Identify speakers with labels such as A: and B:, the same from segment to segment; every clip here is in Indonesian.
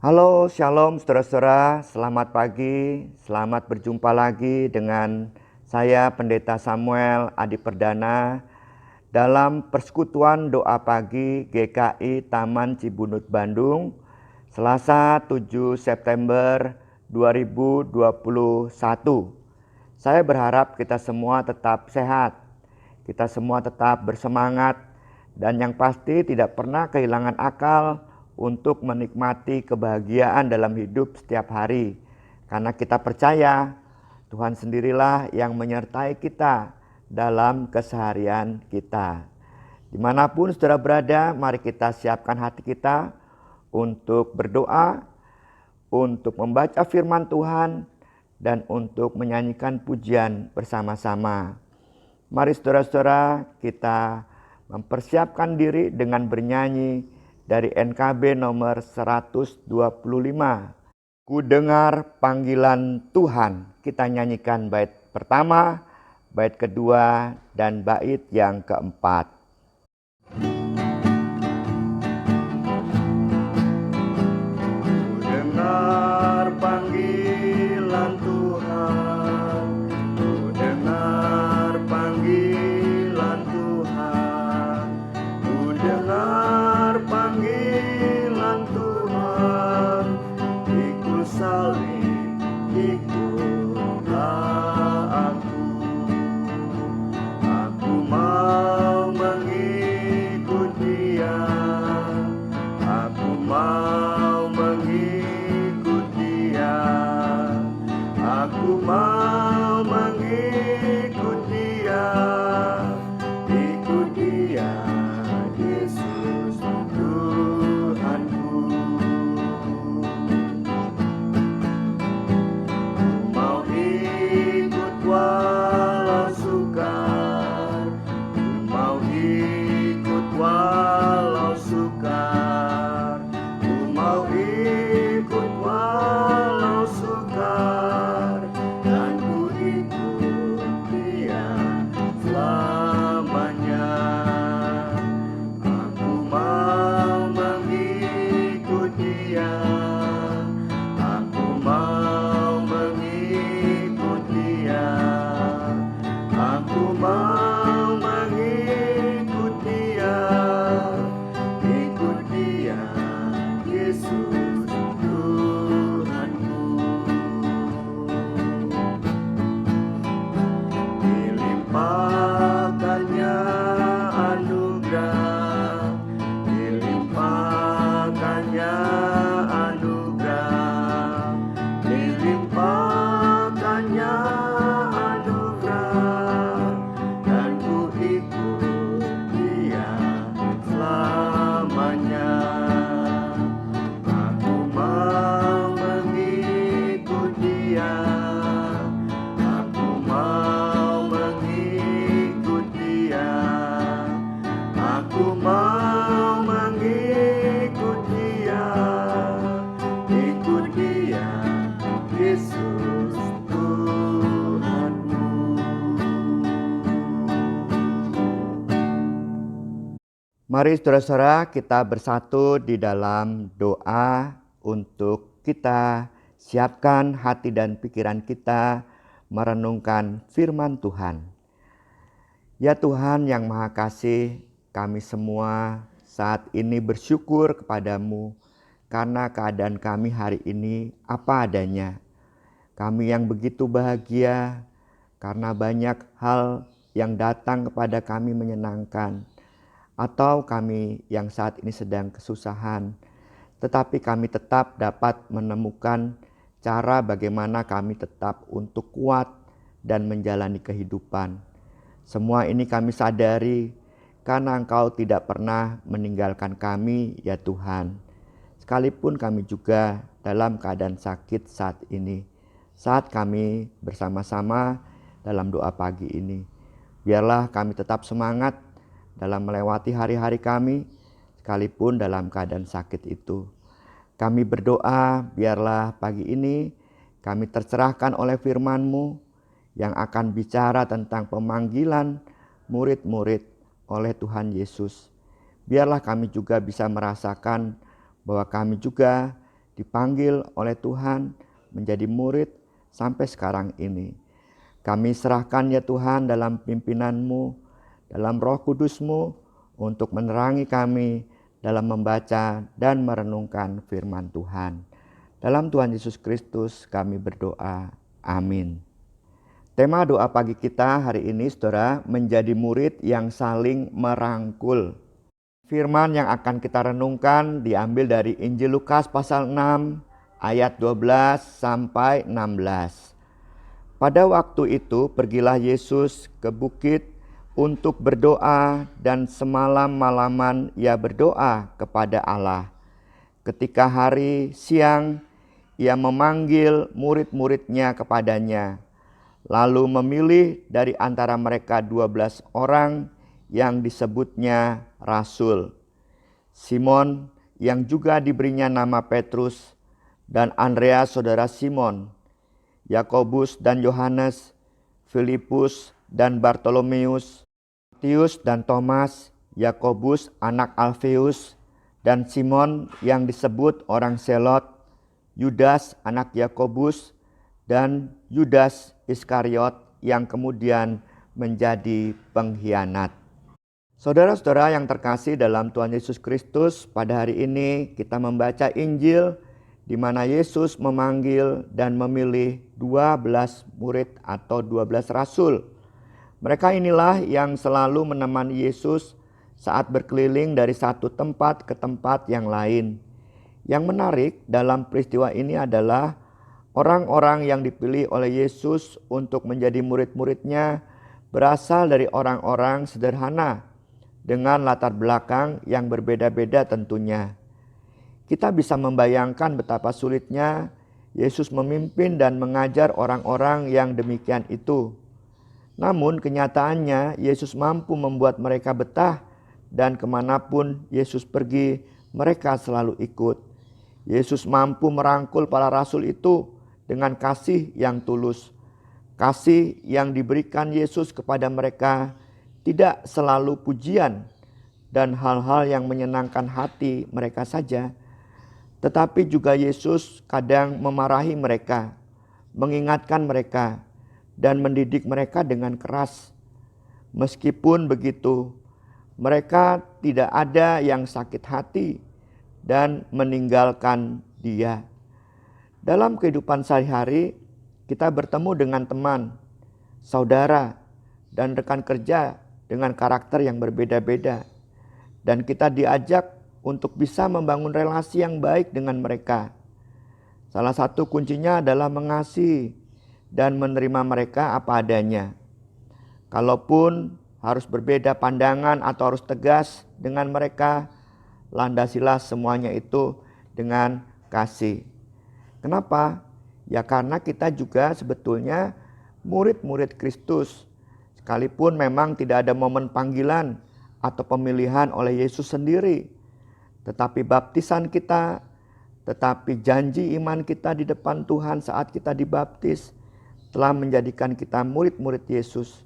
A: Halo, shalom saudara-saudara, selamat pagi, selamat berjumpa lagi dengan saya Pendeta Samuel Adi Perdana dalam persekutuan doa pagi GKI Taman Cibunut Bandung, Selasa 7 September 2021. Saya berharap kita semua tetap sehat, kita semua tetap bersemangat, dan yang pasti tidak pernah kehilangan akal untuk menikmati kebahagiaan dalam hidup setiap hari. Karena kita percaya Tuhan sendirilah yang menyertai kita dalam keseharian kita. Dimanapun saudara berada, mari kita siapkan hati kita untuk berdoa, untuk membaca firman Tuhan, dan untuk menyanyikan pujian bersama-sama. Mari saudara-saudara kita mempersiapkan diri dengan bernyanyi dari NKB nomor 125. Ku dengar panggilan Tuhan. Kita nyanyikan bait pertama, bait kedua, dan bait yang keempat. Ku dengar panggilan Tuhan. Ku dengar panggilan Tuhan. Ku dengar panggilan Tuhan. Ikut salib, ikutlah aku. Aku mau mengikut Dia. Aku mau mengikut Dia. Aku mau mengikut Dia. Ikut Dia, Yesus Tuhanku. Ku mau ikut walau sukar. Ku mau ikut walau sukar. Ku mau ikut walau sukar. Dan ku ikut Dia selamanya. Aku mau mengikut Dia. Aku mau mengikut Dia. Aku mau mengikut Dia. Ikut Dia, Yesus Tuhanku. Dilimpahkannya anugerah, dilimpahkannya anugerah, dilimpahkannya anugerah, dan ku ikut Dia selamanya. Aku mau mengikut Dia. Aku mau mengikut Dia. Aku mau mengikut Dia. Ikut Dia, Yesus Tuhanku. Mari saudara-saudara kita bersatu di dalam doa untuk kita siapkan hati dan pikiran kita merenungkan firman Tuhan. Ya Tuhan yang Maha Kasih, kami semua saat ini bersyukur kepadamu karena keadaan kami hari ini apa adanya. Kami yang begitu bahagia karena banyak hal yang datang kepada kami menyenangkan. Atau kami yang saat ini sedang kesusahan, tetapi kami tetap dapat menemukan cara bagaimana kami tetap untuk kuat dan menjalani kehidupan. Semua ini kami sadari karena Engkau tidak pernah meninggalkan kami, ya Tuhan. Sekalipun kami juga dalam keadaan sakit saat ini, saat kami bersama-sama dalam doa pagi ini, biarlah kami tetap semangat dalam melewati hari-hari kami, sekalipun dalam keadaan sakit itu. Kami berdoa biarlah pagi ini kami tercerahkan oleh firman-Mu yang akan bicara tentang pemanggilan murid-murid oleh Tuhan Yesus. Biarlah kami juga bisa merasakan bahwa kami juga dipanggil oleh Tuhan menjadi murid sampai sekarang ini. Kami serahkan ya Tuhan dalam pimpinan-Mu, dalam Roh Kudus-Mu untuk menerangi kami dalam membaca dan merenungkan firman Tuhan. Dalam Tuhan Yesus Kristus kami berdoa. Amin. Tema doa pagi kita hari ini, saudara, menjadi murid yang saling merangkul. Firman yang akan kita renungkan diambil dari Injil Lukas pasal 6 ayat 12 sampai 16. Pada waktu itu pergilah Yesus ke bukit untuk berdoa dan semalam-malaman ia berdoa kepada Allah. Ketika hari siang ia memanggil murid-muridnya kepadanya, lalu memilih dari antara mereka 12 orang yang disebutnya rasul. Simon yang juga diberinya nama Petrus, dan Andreas saudara Simon, Yakobus dan Yohanes, Filipus dan Bartolomeus, Matius dan Thomas, Yakobus anak Alfeus, dan Simon yang disebut orang Selot, Yudas anak Yakobus, dan Yudas Iskariot yang kemudian menjadi pengkhianat. Saudara-saudara yang terkasih dalam Tuhan Yesus Kristus, pada hari ini kita membaca Injil di mana Yesus memanggil dan memilih 12 murid atau 12 rasul. Mereka inilah yang selalu menemani Yesus saat berkeliling dari satu tempat ke tempat yang lain. Yang menarik dalam peristiwa ini adalah orang-orang yang dipilih oleh Yesus untuk menjadi murid-muridnya berasal dari orang-orang sederhana dengan latar belakang yang berbeda-beda tentunya. Kita bisa membayangkan betapa sulitnya Yesus memimpin dan mengajar orang-orang yang demikian itu. Namun kenyataannya Yesus mampu membuat mereka betah, dan kemanapun Yesus pergi mereka selalu ikut. Yesus mampu merangkul para rasul itu dengan kasih yang tulus. Kasih yang diberikan Yesus kepada mereka tidak selalu pujian dan hal-hal yang menyenangkan hati mereka saja, tetapi juga Yesus kadang memarahi mereka, mengingatkan mereka, dan mendidik mereka dengan keras. Meskipun begitu, mereka tidak ada yang sakit hati dan meninggalkan Dia. Dalam kehidupan sehari-hari, kita bertemu dengan teman, saudara, dan rekan kerja dengan karakter yang berbeda-beda. Dan kita diajak untuk bisa membangun relasi yang baik dengan mereka. Salah satu kuncinya adalah mengasihi dan menerima mereka apa adanya. Kalaupun harus berbeda pandangan atau harus tegas dengan mereka, landasilah semuanya itu dengan kasih. Kenapa? Ya karena kita juga sebetulnya murid-murid Kristus. Sekalipun memang tidak ada momen panggilan atau pemilihan oleh Yesus sendiri, tetapi baptisan kita, tetapi janji iman kita di depan Tuhan saat kita dibaptis telah menjadikan kita murid-murid Yesus.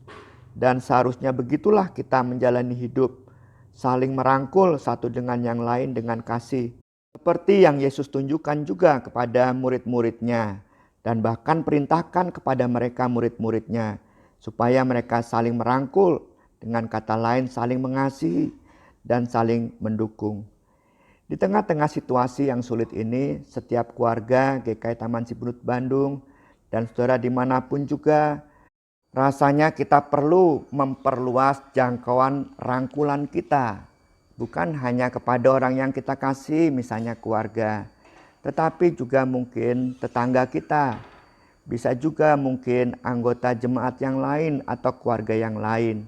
A: Dan seharusnya begitulah kita menjalani hidup, saling merangkul satu dengan yang lain dengan kasih. Seperti yang Yesus tunjukkan juga kepada murid-muridnya, dan bahkan perintahkan kepada mereka murid-muridnya, supaya mereka saling merangkul, dengan kata lain saling mengasihi dan saling mendukung. Di tengah-tengah situasi yang sulit ini, setiap keluarga GKI Taman Cipunut Bandung dan saudara dimanapun juga, rasanya kita perlu memperluas jangkauan rangkulan kita. Bukan hanya kepada orang yang kita kasih, misalnya keluarga, tetapi juga mungkin tetangga kita. Bisa juga mungkin anggota jemaat yang lain atau keluarga yang lain.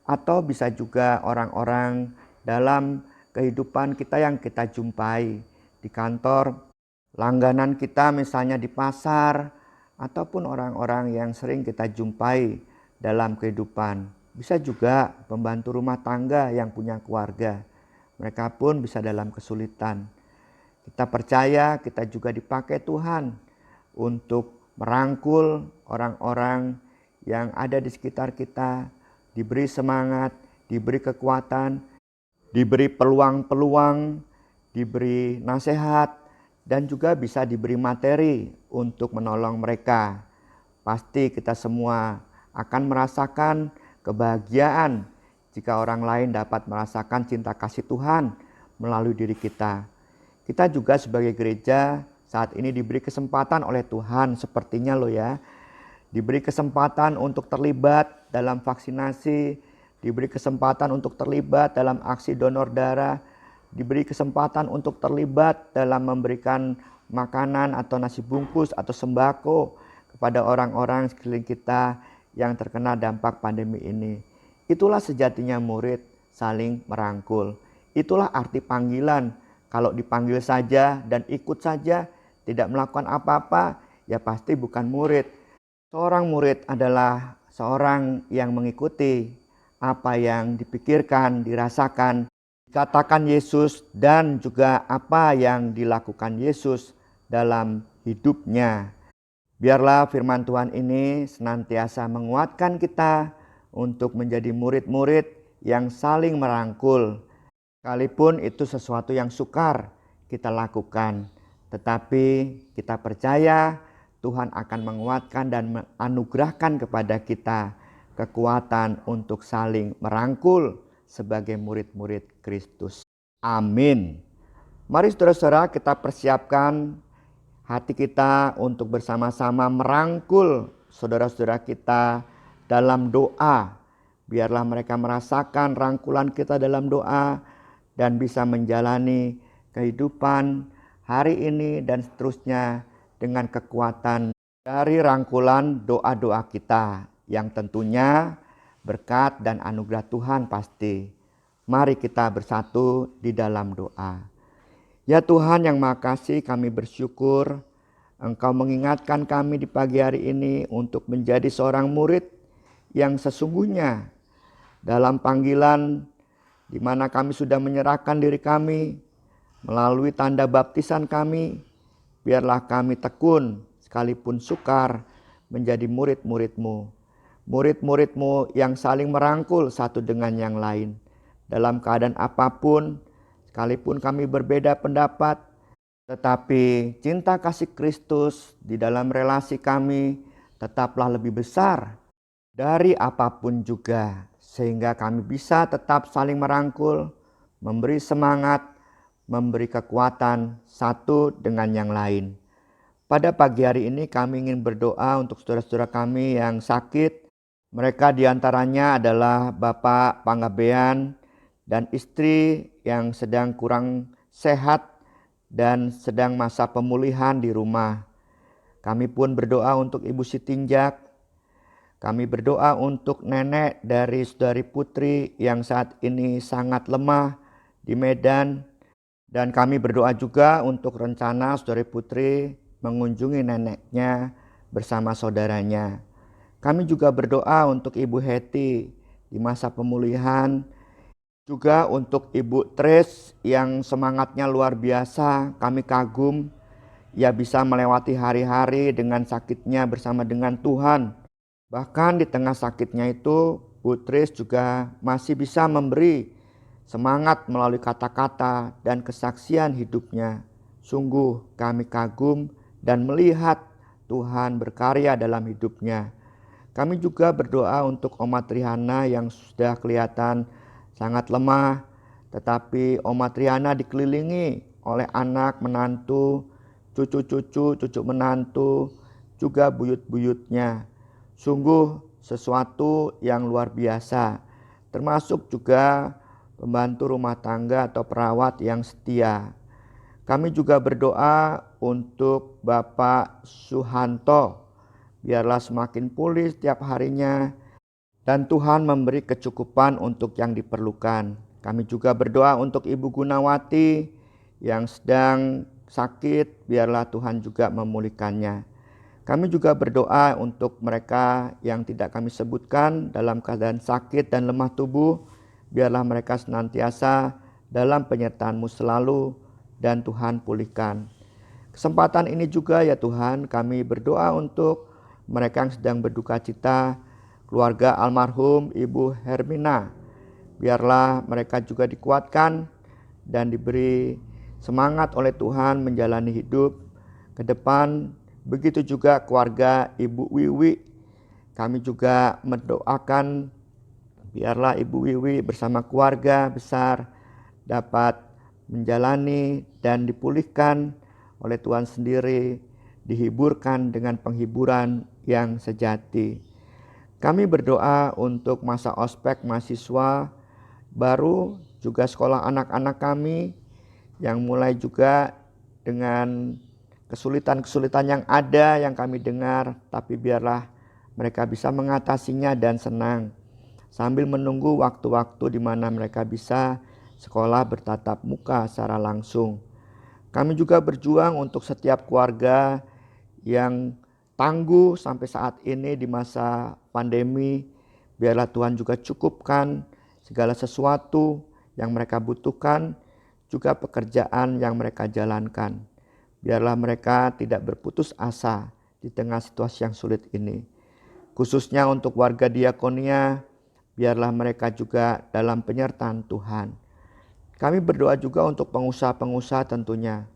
A: Atau bisa juga orang-orang dalam kehidupan kita yang kita jumpai di kantor, langganan kita misalnya di pasar, ataupun orang-orang yang sering kita jumpai dalam kehidupan. Bisa juga pembantu rumah tangga yang punya keluarga. Mereka pun bisa dalam kesulitan. Kita percaya kita juga dipakai Tuhan untuk merangkul orang-orang yang ada di sekitar kita, diberi semangat, diberi kekuatan, diberi peluang-peluang, diberi nasihat, dan juga bisa diberi materi untuk menolong mereka. Pasti kita semua akan merasakan kebahagiaan jika orang lain dapat merasakan cinta kasih Tuhan melalui diri kita. Kita juga sebagai gereja saat ini diberi kesempatan oleh Tuhan sepertinya loh ya. Diberi kesempatan untuk terlibat dalam vaksinasi, diberi kesempatan untuk terlibat dalam aksi donor darah, diberi kesempatan untuk terlibat dalam memberikan makanan atau nasi bungkus atau sembako kepada orang-orang sekeliling kita yang terkena dampak pandemi ini. Itulah sejatinya murid, saling merangkul. Itulah arti panggilan. Kalau dipanggil saja dan ikut saja, tidak melakukan apa-apa, ya pasti bukan murid. Seorang murid adalah seorang yang mengikuti apa yang dipikirkan, dirasakan, dikatakan Yesus, dan juga apa yang dilakukan Yesus dalam hidupnya. Biarlah firman Tuhan ini senantiasa menguatkan kita untuk menjadi murid-murid yang saling merangkul. Sekalipun itu sesuatu yang sukar kita lakukan, tetapi kita percaya Tuhan akan menguatkan dan menganugerahkan kepada kita kekuatan untuk saling merangkul sebagai murid-murid Kristus. Amin. Mari saudara-saudara kita persiapkan hati kita untuk bersama-sama merangkul saudara-saudara kita dalam doa. Biarlah mereka merasakan rangkulan kita dalam doa dan bisa menjalani kehidupan hari ini dan seterusnya dengan kekuatan dari rangkulan doa-doa kita yang tentunya berkat dan anugerah Tuhan pasti. Mari kita bersatu di dalam doa. Ya Tuhan yang Maha Kasih, kami bersyukur Engkau mengingatkan kami di pagi hari ini untuk menjadi seorang murid yang sesungguhnya dalam panggilan di mana kami sudah menyerahkan diri kami melalui tanda baptisan kami. Biarlah kami tekun sekalipun sukar menjadi murid-murid-Mu. Murid-murid-Mu yang saling merangkul satu dengan yang lain. Dalam keadaan apapun, sekalipun kami berbeda pendapat, tetapi cinta kasih Kristus di dalam relasi kami tetaplah lebih besar dari apapun juga. Sehingga kami bisa tetap saling merangkul, memberi semangat, memberi kekuatan satu dengan yang lain. Pada pagi hari ini kami ingin berdoa untuk saudara-saudara kami yang sakit. Mereka diantaranya adalah Bapak Panggabean dan istri yang sedang kurang sehat dan sedang masa pemulihan di rumah. Kami pun berdoa untuk Ibu Sitinjak. Kami berdoa untuk nenek dari saudari Putri yang saat ini sangat lemah di Medan. Dan kami berdoa juga untuk rencana saudari Putri mengunjungi neneknya bersama saudaranya. Kami juga berdoa untuk Ibu Heti di masa pemulihan. Juga untuk Ibu Tres yang semangatnya luar biasa. Kami kagum ia bisa melewati hari-hari dengan sakitnya bersama dengan Tuhan. Bahkan di tengah sakitnya itu, Bu Tres juga masih bisa memberi semangat melalui kata-kata dan kesaksian hidupnya. Sungguh kami kagum dan melihat Tuhan berkarya dalam hidupnya. Kami juga berdoa untuk Oma Triana yang sudah kelihatan sangat lemah. Tetapi Oma Triana dikelilingi oleh anak, menantu, cucu-cucu, cucu menantu, juga buyut-buyutnya. Sungguh sesuatu yang luar biasa. Termasuk juga pembantu rumah tangga atau perawat yang setia. Kami juga berdoa untuk Bapak Suhanto. Biarlah semakin pulih setiap harinya dan Tuhan memberi kecukupan untuk yang diperlukan. Kami juga berdoa untuk Ibu Gunawati yang sedang sakit. Biarlah Tuhan juga memulihkannya. Kami juga berdoa untuk mereka yang tidak kami sebutkan dalam keadaan sakit dan lemah tubuh. Biarlah mereka senantiasa dalam penyertaan-Mu selalu dan Tuhan pulihkan. Kesempatan ini juga ya Tuhan kami berdoa untuk mereka yang sedang berduka cita, keluarga almarhum Ibu Hermina. Biarlah mereka juga dikuatkan dan diberi semangat oleh Tuhan menjalani hidup ke depan. Begitu juga keluarga Ibu Wiwi. Kami juga mendoakan biarlah Ibu Wiwi bersama keluarga besar dapat menjalani dan dipulihkan oleh Tuhan sendiri, dihiburkan dengan penghiburan yang sejati. Kami berdoa untuk masa ospek mahasiswa baru, juga sekolah anak-anak kami yang mulai juga dengan kesulitan-kesulitan yang ada yang kami dengar, tapi biarlah mereka bisa mengatasinya dan senang sambil menunggu waktu-waktu di mana mereka bisa sekolah bertatap muka secara langsung. Kami juga berjuang untuk setiap keluarga yang tangguh sampai saat ini di masa pandemi. Biarlah Tuhan juga cukupkan segala sesuatu yang mereka butuhkan, juga pekerjaan yang mereka jalankan. Biarlah mereka tidak berputus asa di tengah situasi yang sulit ini. Khususnya untuk warga diakonia, biarlah mereka juga dalam penyertaan Tuhan. Kami berdoa juga untuk pengusaha-pengusaha tentunya.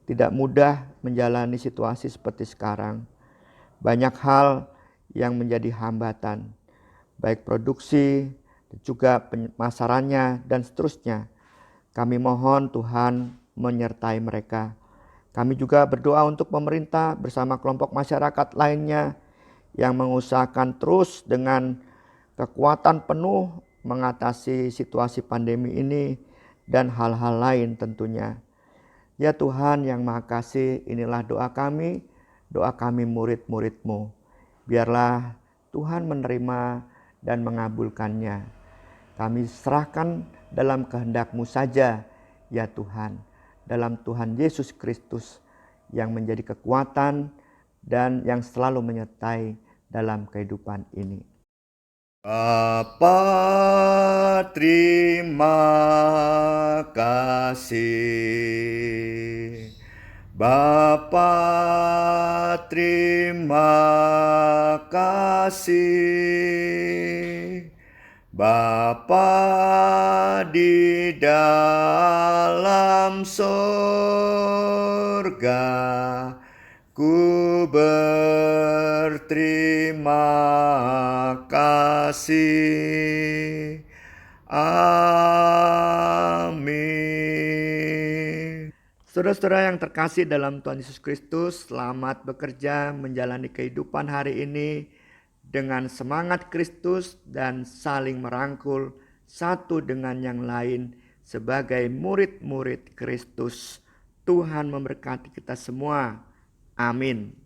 A: Tidak mudah menjalani situasi seperti sekarang. Banyak hal yang menjadi hambatan, baik produksi, juga pemasarannya, dan seterusnya. Kami mohon Tuhan menyertai mereka. Kami juga berdoa untuk pemerintah bersama kelompok masyarakat lainnya yang mengusahakan terus dengan kekuatan penuh mengatasi situasi pandemi ini dan hal-hal lain tentunya. Ya Tuhan yang Maha Kasih, inilah doa kami murid-murid-Mu. Biarlah Tuhan menerima dan mengabulkannya. Kami serahkan dalam kehendak-Mu saja, ya Tuhan. Dalam Tuhan Yesus Kristus yang menjadi kekuatan dan yang selalu menyertai dalam kehidupan ini. Bapa, terima kasih. Bapa, terima kasih. Bapa di dalam sorga, ku berterima kasih. Amin. Saudara-saudara yang terkasih dalam Tuhan Yesus Kristus, selamat bekerja menjalani kehidupan hari ini dengan semangat Kristus dan saling merangkul satu dengan yang lain sebagai murid-murid Kristus. Tuhan memberkati kita semua. Amin.